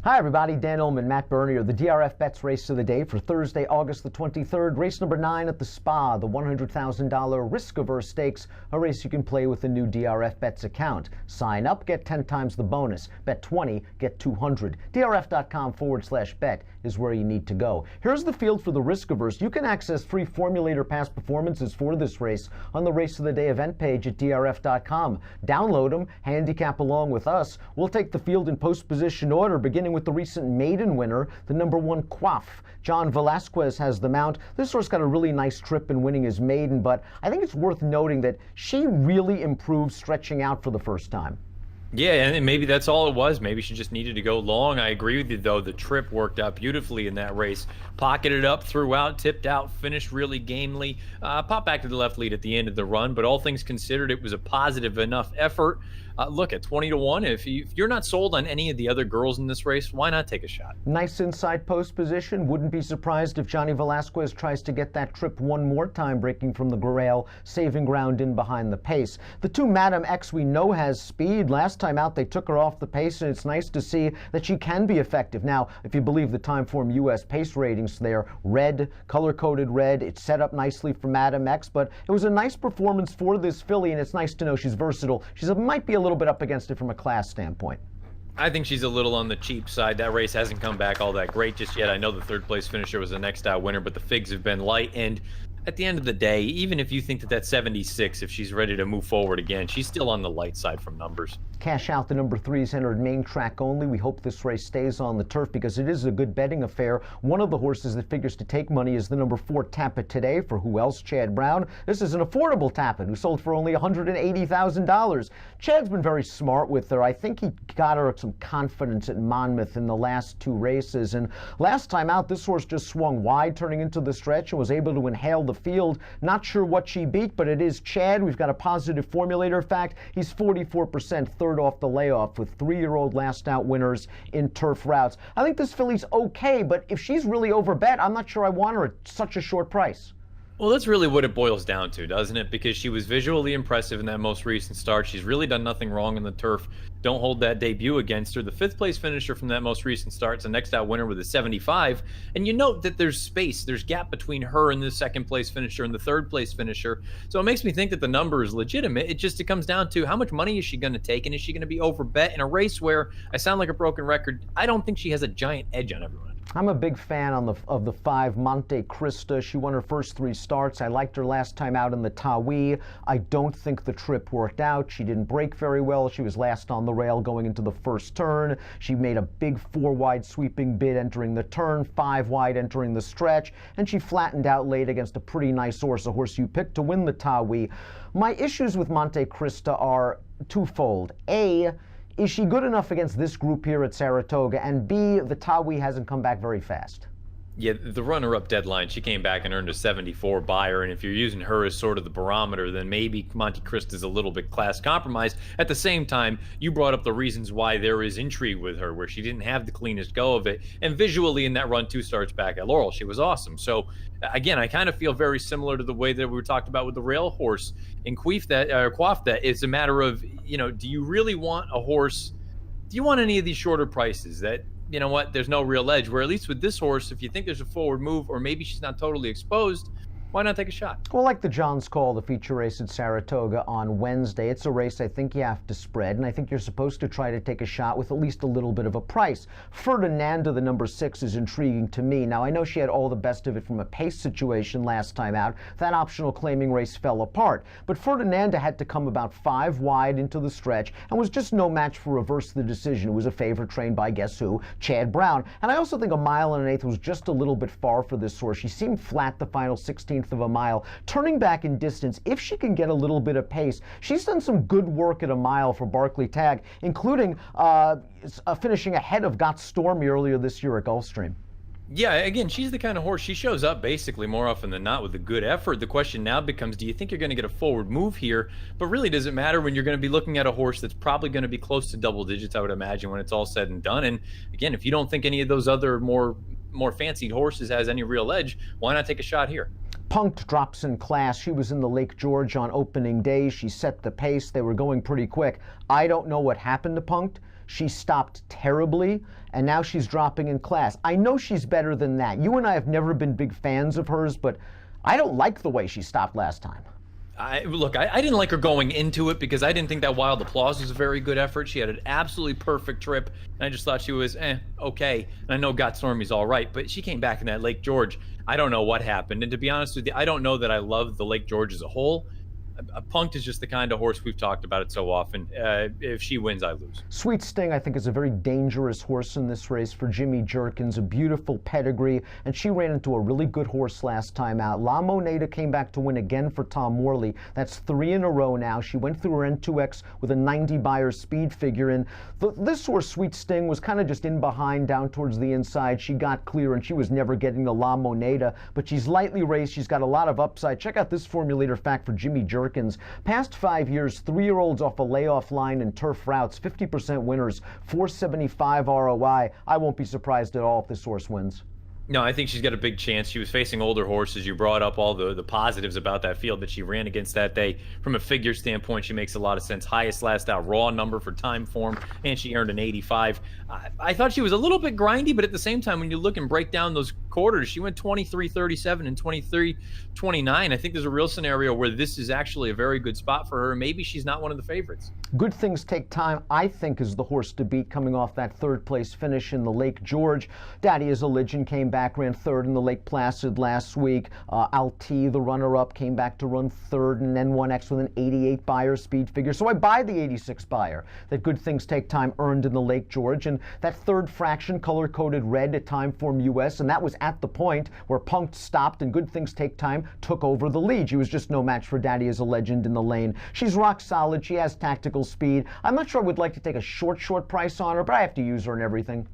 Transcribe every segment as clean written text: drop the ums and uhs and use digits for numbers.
Hi everybody, Dan Illman, Matt Bernier, the DRFBets race of the day for Thursday, August the 23rd. Race number 9 at the Spa, the $100,000 Riskaverse Stakes, a race you can play with a new DRFBets account. Sign up, get 10 times the bonus. Bet 20, get 200. DRF.com/bet is where you need to go. Here's the field for the Riskaverse. You can access free formulator past performances for this race on the Race of the Day event page at DRF.com. Download them, handicap along with us. We'll take the field in post position order, beginning with the recent maiden winner, the number 1 Quaff. John Velasquez has the mount. This horse got a really nice trip in winning his maiden, but I think it's worth noting that she really improved stretching out for the first time. Yeah, and maybe that's all it was. Maybe she just needed to go long. I agree with you, though. The trip worked out beautifully in that race. Pocketed up, threw out, tipped out, finished really gamely. Popped back to the left lead at the end of the run, but all things considered, it was a positive enough effort. Look, at 20-1, if you're not sold on any of the other girls in this race, why not take a shot? Nice inside post position. Wouldn't be surprised if Johnny Velasquez tries to get that trip one more time, breaking from the rail, saving ground in behind the pace. The 2 Madam X we know has speed. Last time out, they took her off the pace, and it's nice to see that she can be effective. Now, if you believe the Timeform U.S. pace ratings, they're red, color-coded red. It's set up nicely for Madam X, but it was a nice performance for this filly, and it's nice to know she's versatile. Might be a little bit up against it from a class standpoint. I think she's a little on the cheap side. That race hasn't come back all that great just yet. I know the third place finisher was the next out winner, but the figs have been light. And at the end of the day, even if you think that that's 76, if she's ready to move forward again, she's still on the light side from numbers. Cash out, the number 3's entered main track only. We hope this race stays on the turf because it is a good betting affair. One of the horses that figures to take money is the number 4 Tapit Today. For who else? Chad Brown. This is an affordable Tapit who sold for only $180,000. Chad's been very smart with her. I think he got her some confidence at Monmouth in the last 2 races. And last time out, this horse just swung wide turning into the stretch and was able to inhale the field. Not sure what she beat, but it is Chad. We've got a positive formulator fact. He's 44%, third off the layoff with 3-year-old last out winners in turf routes. I think this filly's okay, but if she's really overbet, I'm not sure I want her at such a short price. Well, that's really what it boils down to, doesn't it? Because she was visually impressive in that most recent start. She's really done nothing wrong in the turf. Don't hold that debut against her. The 5th place finisher from that most recent start is the next out winner with a 75. And you note that there's space, there's gap between her and the 2nd place finisher and the 3rd place finisher. So it makes me think that the number is legitimate. It comes down to how much money is she going to take, and is she going to be overbet in a race where, I sound like a broken record, I don't think she has a giant edge on everyone. I'm a big fan of the 5 Monte Cristo. She won her first 3 starts. I liked her last time out in the Tawi. I don't think the trip worked out. She didn't break very well. She was last on the rail going into the first turn. She made a big 4-wide sweeping bid entering the turn, 5-wide entering the stretch, and she flattened out late against a pretty nice horse, a horse you picked to win the Tawi. My issues with Monte Cristo are twofold. A, is she good enough against this group here at Saratoga? And B, the Tawi hasn't come back very fast. Yeah, the runner-up deadline, she came back and earned a 74 buyer, and if you're using her as sort of the barometer, then maybe Monte Cristo is a little bit class compromised. At the same time, you brought up the reasons why there is intrigue with her, where she didn't have the cleanest go of it, and visually in that run 2 starts back at Laurel, she was awesome. So, again, I kind of feel very similar to the way that we were talked about with the rail horse in Quaff, that it's a matter of, do you really want a horse, do you want any of these shorter prices that, you know what, there's no real edge, where at least with this horse, if you think there's a forward move or maybe she's not totally exposed, why not take a shot? Well, like the John's Call, the feature race at Saratoga on Wednesday, it's a race I think you have to spread, and I think you're supposed to try to take a shot with at least a little bit of a price. Ferdinanda, the number 6, is intriguing to me. Now, I know she had all the best of it from a pace situation last time out. That optional claiming race fell apart. But Ferdinanda had to come about 5 wide into the stretch and was just no match for Reverse the Decision, who was a favorite trained by, guess who, Chad Brown. And I also think 1 1/8 was just a little bit far for this horse. She seemed flat the final 16th of a mile. Turning back in distance, if she can get a little bit of pace, she's done some good work at a mile for Barclay Tagg, including finishing ahead of Got Stormy earlier this year at Gulfstream. Yeah, again, she's the kind of horse, she shows up basically more often than not with a good effort. The question now becomes, do you think you're going to get a forward move here? But really, does it matter when you're going to be looking at a horse that's probably going to be close to double digits, I would imagine, when it's all said and done? And again, if you don't think any of those other more fancied horses has any real edge, why not take a shot here? Punked drops in class. She was in the Lake George on opening day. She set the pace. They were going pretty quick. I don't know what happened to Punked. she stopped terribly, and now she's dropping in class. I know she's better than that. You and I have never been big fans of hers, but I don't like the way she stopped last time. Look, I didn't like her going into it because I didn't think that Wild Applause was a very good effort. She had an absolutely perfect trip, and I just thought she was, okay. And I know Got Stormy's all right, but she came back in that Lake George. I don't know what happened. And to be honest with you, I don't know that I love the Lake George as a whole. Punked is just the kind of horse we've talked about it so often. If she wins, I lose. Sweet Sting, I think, is a very dangerous horse in this race for Jimmy Jerkins, a beautiful pedigree, and she ran into a really good horse last time out. La Moneda came back to win again for Tom Morley. That's 3 in a row now. She went through her N2X with a 90 Beyer speed figure, and this horse, Sweet Sting, was kind of just in behind down towards the inside. She got clear, and she was never getting the La Moneda, but she's lightly raced. She's got a lot of upside. Check out this formulator fact for Jimmy Jerkins. Past 5 years, 3-year-olds off a layoff line and turf routes, 50% winners, 475 ROI. I won't be surprised at all if this horse wins. No, I think she's got a big chance. She was facing older horses. You brought up all the positives about that field that she ran against that day. From a figure standpoint, she makes a lot of sense. Highest last out raw number for time form, and she earned an 85. I thought she was a little bit grindy, but at the same time, when you look and break down those quarters, she went 23-37 and 23-29. I think there's a real scenario where this is actually a very good spot for her. Maybe she's not one of the favorites. Good Things Take Time, I think, is the horse to beat coming off that 3rd place finish in the Lake George. Daddy Is a Legend came back, ran 3rd in the Lake Placid last week. Alti, the runner-up, came back to run 3rd in N1X with an 88 Beyer speed figure. So I buy the 86 Beyer that Good Things Take Time earned in the Lake George. And that 3rd fraction, color-coded red at Timeform US, and that was at the point where Punked stopped and Good Things Take Time took over the lead. She was just no match for Daddy Is a Legend in the lane. She's rock solid. She has tactical speed. I'm not sure I would like to take a short price on her, but I have to use her and everything.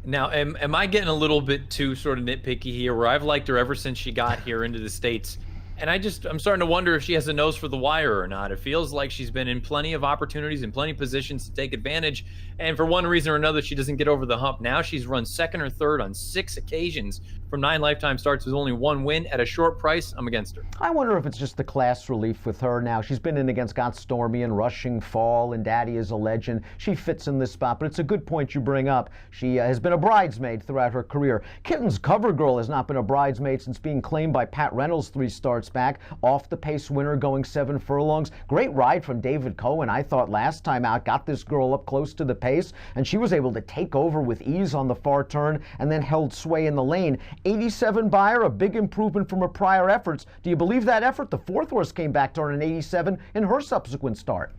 Now, am I getting a little bit too sort of nitpicky here, where I've liked her ever since she got here into the States? And I'm starting to wonder if she has a nose for the wire or not. It feels like she's been in plenty of opportunities and plenty of positions to take advantage. And for one reason or another, she doesn't get over the hump. Now she's run 2nd or 3rd on 6 occasions from 9 lifetime starts with only 1 win at a short price. I'm against her. I wonder if it's just the class relief with her now. She's been in against Got Stormy and Rushing Fall and Daddy Is a Legend. She fits in this spot, but it's a good point you bring up. She has been a bridesmaid throughout her career. Kitten's Cover Girl has not been a bridesmaid since being claimed by Pat Reynolds 3 starts back. Off the pace winner going 7 furlongs. Great ride from David Cohen, I thought, last time out. Got this girl up close to the pace, and she was able to take over with ease on the far turn and then held sway in the lane. 87 Beyer, a big improvement from her prior efforts. Do you believe that effort? The 4th horse came back to earn an 87 in her subsequent start.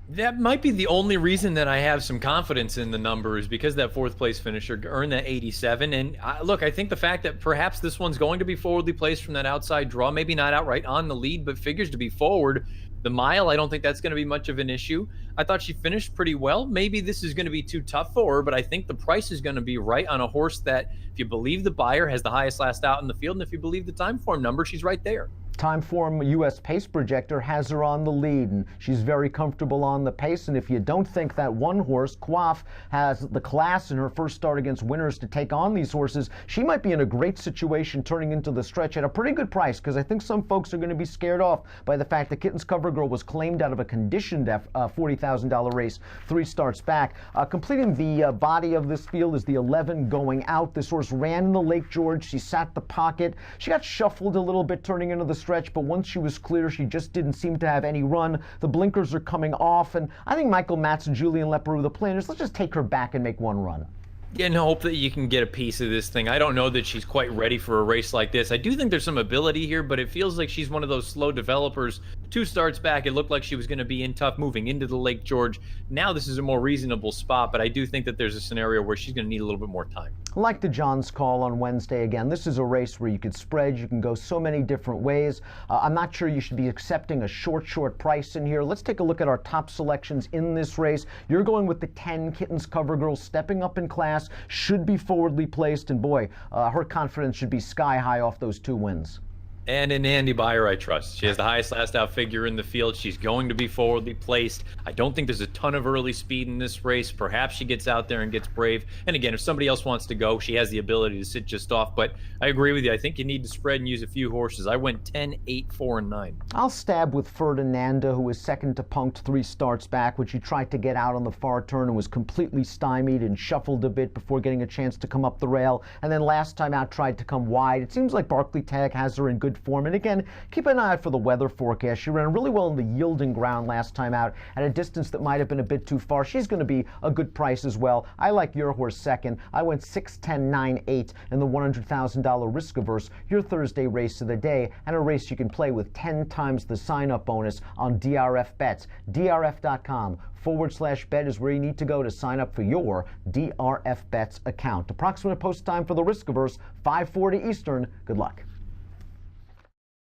That might be the only reason that I have some confidence in the number, is because that 4th place finisher earned that 87. And look, I think the fact that perhaps this one's going to be forwardly placed from that outside draw, maybe not outright on the lead, but figures to be forward. The mile, I don't think that's going to be much of an issue. I thought she finished pretty well. Maybe this is going to be too tough for her, but I think the price is going to be right on a horse that, if you believe the Beyer, has the highest last out in the field, and if you believe the time form number, she's right there. Timeform US pace projector has her on the lead, and she's very comfortable on the pace. And if you don't think that one horse, Quaff, has the class in her first start against winners to take on these horses, she might be in a great situation turning into the stretch at a pretty good price, because I think some folks are going to be scared off by the fact that Kitten's Cover Girl was claimed out of a conditioned $40,000 race 3 starts back. Completing the body of this field is the 11 Going Out. This horse ran in the Lake George. She sat the pocket. She got shuffled a little bit turning into the stretch, but once she was clear, she just didn't seem to have any run. The blinkers are coming off, and I think Michael Matz and Julian Leperoux, the planners, let's just take her back and make one run. And hope that you can get a piece of this thing. I don't know that she's quite ready for a race like this. I do think there's some ability here, but it feels like she's one of those slow developers. 2 starts back, it looked like she was going to be in tough moving into the Lake George. Now this is a more reasonable spot, but I do think that there's a scenario where she's going to need a little bit more time. Like the John's Call on Wednesday again, this is a race where you could spread, you can go so many different ways. I'm not sure you should be accepting a short price in here. Let's take a look at our top selections in this race. You're going with the 10 Kitten's Cover Girl, stepping up in class, should be forwardly placed, and boy, her confidence should be sky high off those 2 wins. And an Andy Byer I trust. She has the highest last out figure in the field. She's going to be forwardly placed. I don't think there's a ton of early speed in this race. Perhaps she gets out there and gets brave. And again, if somebody else wants to go, she has the ability to sit just off. But I agree with you. I think you need to spread and use a few horses. I went 10, 8, 4, and 9. I'll stab with Ferdinanda, who was second to Punked 3 starts back when she tried to get out on the far turn and was completely stymied and shuffled a bit before getting a chance to come up the rail. And then last time out tried to come wide. It seems like Barclay Tag has her in good form. And again, keep an eye out for the weather forecast. She ran really well in the yielding ground last time out at a distance that might have been a bit too far. She's going to be a good price as well. I like your horse second. I went 6, 10, 9, 8 in the $100,000 Riskaverse, your Thursday race of the day, and a race you can play with 10 times the sign-up bonus on DRFBets. DRF.com/bet is where you need to go to sign up for your DRFBets account. Approximate post time for the Riskaverse, 5:40 Eastern. Good luck.